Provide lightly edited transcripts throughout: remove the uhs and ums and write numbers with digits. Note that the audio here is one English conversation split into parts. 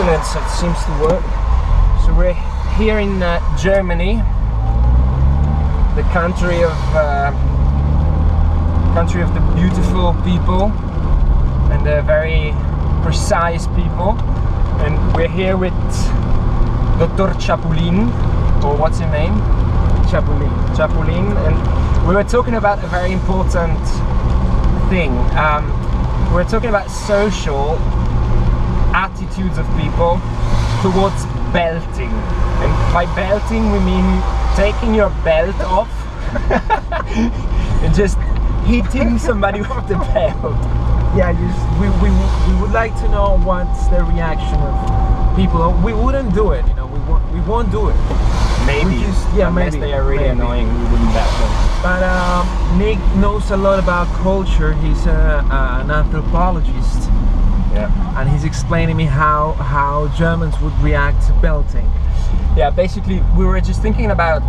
Excellent, so it seems to work. So we're here in Germany, the country of the beautiful people and the very precise people. And we're here with Dr. Chapulin, or what's your name? Chapulin, and we were talking about a very important thing. We're talking about social attitudes of people towards belting, and by belting we mean taking your belt off and just hitting somebody with the belt. Yeah, we would like to know what's the reaction of people. We wouldn't do it, you know. We won't do it. Maybe, unless they are really annoying, we wouldn't belt them. But Nick knows a lot about culture. He's an anthropologist. Yeah. And he's explaining me how Germans would react to belting. Yeah, basically we were just thinking about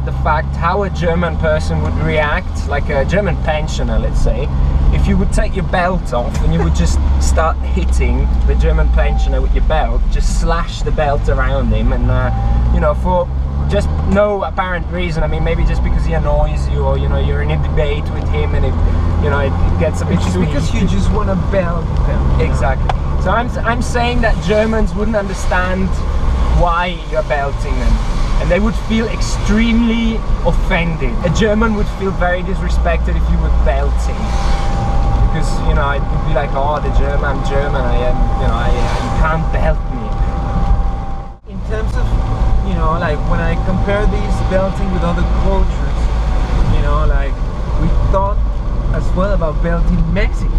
the fact how a German person would react, like a German pensioner, let's say, if you would take your belt off and you would just start hitting the German pensioner with your belt, just slash the belt around him, and you know, for just no apparent reason. I mean, maybe just because he annoys you, or you know, you're in a debate with him and it gets a bit too because heated. you just want to belt them. Exactly. So I'm saying that Germans wouldn't understand why you're belting them, and they would feel extremely offended. A German would feel very disrespected if you would belt him, because you know, it would be like, oh, I'm German, you can't belt me. In terms of, you know, like when I compare these belting with other cultures, you know, like we thought as well about belting Mexicans.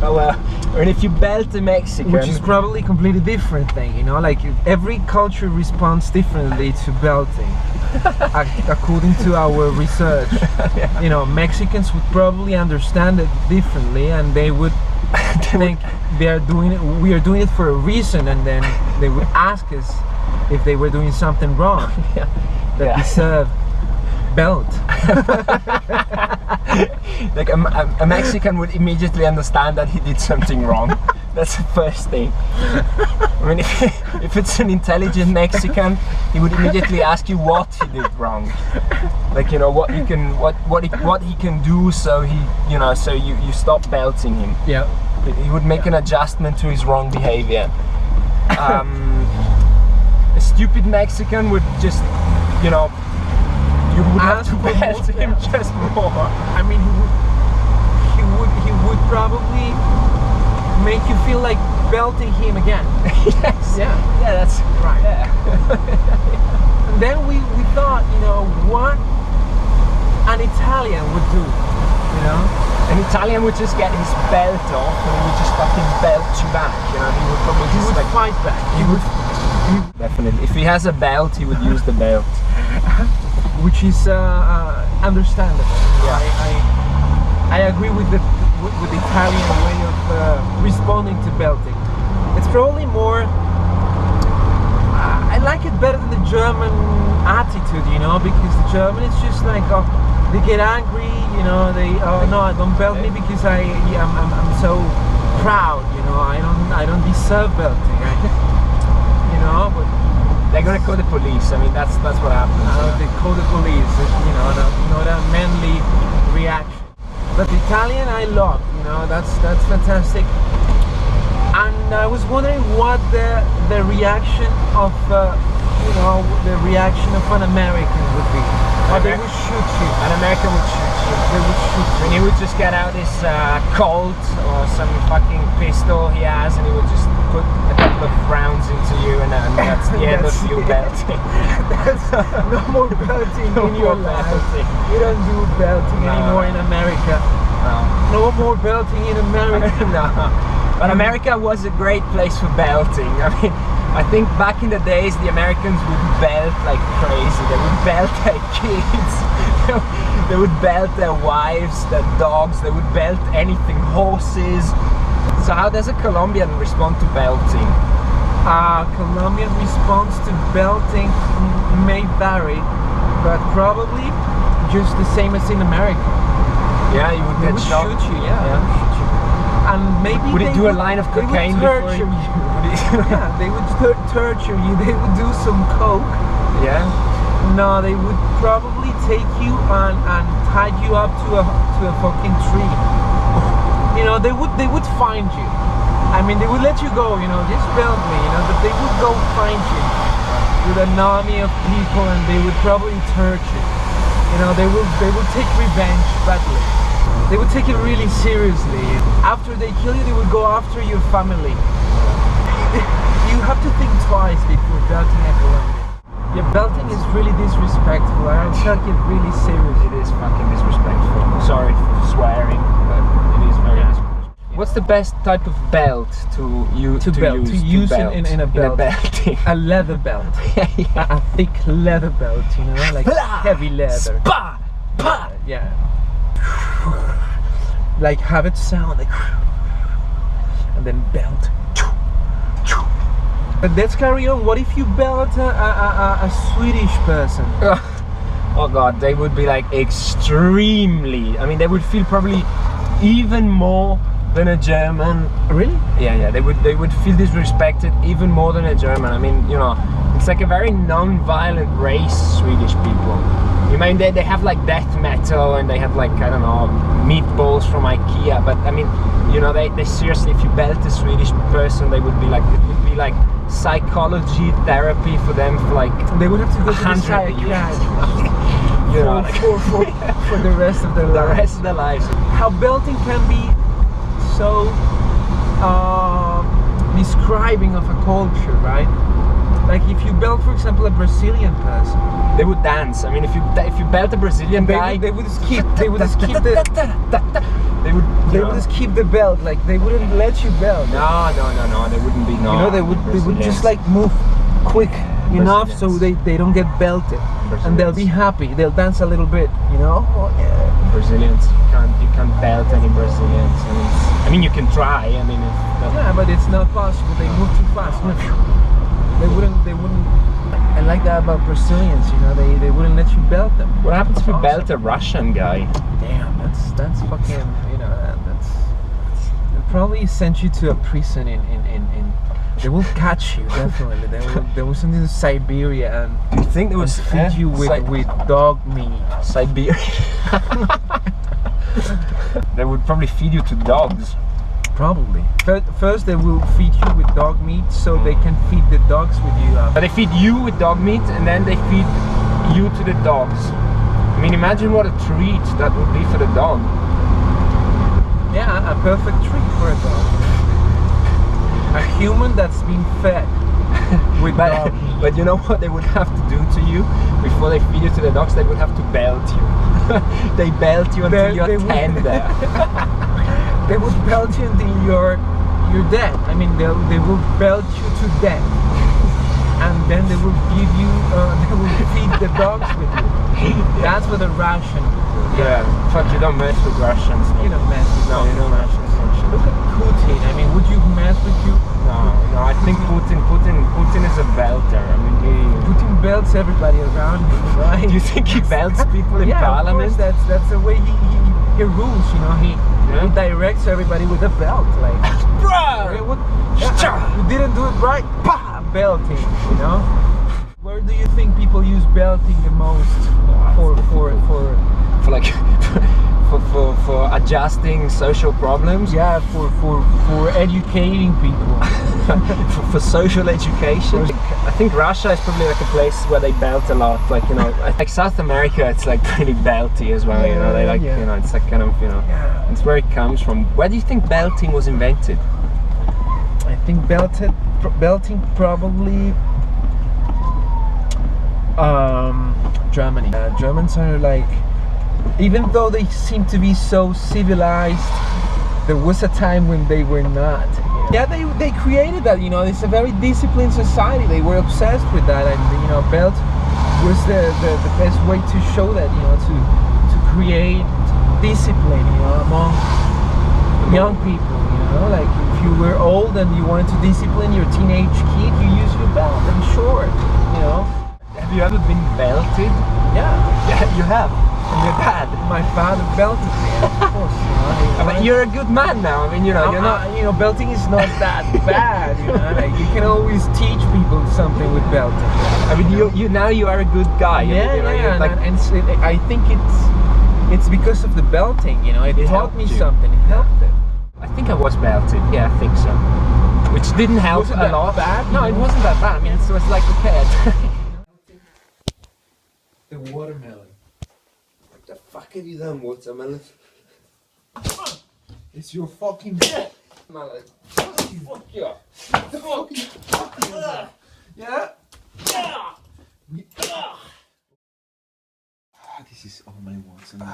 Oh well, and if you belt a Mexican, which is probably a completely different thing, you know, like every culture responds differently to belting. According to our research, yeah. You know, Mexicans would probably understand it differently, and they would think we are doing it for a reason, and then they would ask us if they were doing something wrong that deserved belt. Like a Mexican would immediately understand that he did something wrong. That's the first thing. I mean, if it's an intelligent Mexican, he would immediately ask you what he did wrong. Like, you know, what he can do, so you stop belting him. Yeah. He would make an adjustment to his wrong behavior. A stupid Mexican would just, you know, you would have to belt him just more. I mean, he would probably make you feel like belting him again. Yes. Yeah. Yeah, that's right. Yeah. And then we thought, you know, what an Italian would do, you know? An Italian would just get his belt off and he would just fucking belt you back, you know? He would probably just like fight back. He would definitely. If he has a belt, he would use the belt. Which is understandable. Yeah. I agree with the Italian way of responding to belting. It's probably more. I like it better than the German attitude, you know, because the German is just like, oh, they get angry, you know, no, don't belt me because I'm so proud, you know, I don't deserve belting, you know, but. They're gonna call the police. I mean, that's what happens. They call the police. You know, not a manly reaction. But the Italian, I love. You know, that's fantastic. And I was wondering what the reaction of you know, the reaction of an American would be. Or they would shoot you. An American would shoot you. They would shoot you. And he would just get out his Colt or some fucking pistol he has, and he would just put a couple of rounds into you, and that's the end of you belting. That's no more belting in your life. You don't do belting anymore in America. No more belting in America. No. But America was a great place for belting. I mean, I think back in the days the Americans would belt like crazy. They would belt their kids, they would belt their wives, their dogs, they would belt anything, horses. So how does a Colombian respond to belting? Colombian response to belting may vary, but probably just the same as in America. Yeah, you would get shot. Shoot you, yeah. Shoot you. and maybe would it do a would, line of they would cocaine before torture it, you. Yeah, they would torture you. They would do some coke. Yeah. No, they would probably take you and tie you up to a fucking tree. You know, they would find you. I mean, they would let you go. You know, just belt me. You know, but they would go find you with an army of people, and they would probably torture you. You know, they will take revenge badly. They would take it really seriously. After they kill you, they would go after your family. You have to think twice before belting a Colombian. Yeah, belting is really disrespectful. I'll take it really serious. It is fucking disrespectful. Sorry for swearing, but it is very disrespectful. What's the best type of belt to use in a belt? belting? A leather belt. Yeah. A thick leather belt, you know, like heavy leather. Spa! Pa! Yeah. Like have it sound like, and then belt. But let's carry on. What if you belt a Swedish person? Oh god, they would be like extremely. I mean, they would feel probably even more than a German. Really? Yeah. They would feel disrespected even more than a German. I mean, you know, it's like a very non-violent race, Swedish people. You mean they have like death metal, and they have like, I don't know, meatballs from IKEA. But I mean, you know, they seriously, if you belt a Swedish person, they would be like, it would be like psychology therapy for them for like they would have to go to the psychiatrist. You know, for the rest of their lives. The rest of their lives. How belting can be so describing of a culture, right? Like if you belt, for example, a Brazilian person, they would dance. I mean, if you belt a Brazilian guy, they would just keep the belt. Like they wouldn't let you belt. No, they wouldn't be. No, you know, they would just like move quick enough so they don't get belted, and they'll be happy. They'll dance a little bit, you know. Oh, yeah. Brazilians, you can't belt any Brazilians. I mean, you can try. I mean, yeah, but it's not possible. They move too fast. They wouldn't. I like that about Brazilians, you know, they wouldn't let you belt them. What happens if you belt a Russian guy? Damn, that's fucking, you know, they'll probably send you to a prison in they will catch you, definitely. They will send you to Siberia and do you think they would feed you with dog meat? Siberia. They would probably feed you to dogs. Probably. First they will feed you with dog meat so they can feed the dogs with you. But they feed you with dog meat and then they feed you to the dogs. I mean, imagine what a treat that would be for the dog. Yeah, a perfect treat for a dog. A human that's been fed with dog meat. But you know what they would have to do to you before they feed you to the dogs? They would have to belt you. They belt you until you're tender. They would belt you until you're dead. I mean, they will belt you to death, and then they will give you, they will feed the dogs with you. That's what a Russian. Yeah, fuck, you don't mess with Russians. You don't mess with no, you don't mess with Russians. Look at Putin. I mean, would you mess with you? No, I think Putin is a belter. I mean, Putin belts everybody around him, right? Do you think he belts people in parliament? Yeah, of course, that's the way he rules, you know. He directs everybody with a belt, like, bro, you didn't do it right, bah, belting, you know. Where do you think people use belting the most for like for adjusting social problems? Yeah, for educating people. for social education. I think Russia is probably like a place where they belt a lot. Like, you know, like South America, it's like pretty belty as well. You know, they like, you know, it's like kind of, you know, it's where it comes from. Where do you think belting was invented? I think belting probably Germany. Germans are like, even though they seem to be so civilized, there was a time when they were not. You know? Yeah, they created that, you know. It's a very disciplined society. They were obsessed with that, and you know, belt was the best way to show that, you know, to create discipline, you know, among young people. You know, like if you were old and you wanted to discipline your teenage kid, you use your belt. I'm sure, you know. Have you ever been belted? Yeah. Yeah, you have. And your dad? My father belted me, of course. But you're a good man now. I mean, you know, you're not. You know, belting is not that bad. You know, like you can always teach people something with belting. I mean, you now you are a good guy. Yeah, you know, yeah. like, I think it's because of the belting. You know, it taught me helped you. something. It helped it. I think I was belted. Yeah, I think so. Which didn't help Was it a that lot. bad? No, it wasn't that bad. I mean, it was like okay. The watermelon. What the fuck have you done, watermelon? It's your fucking Melon. Fuck you. yeah. This is all my watermelon.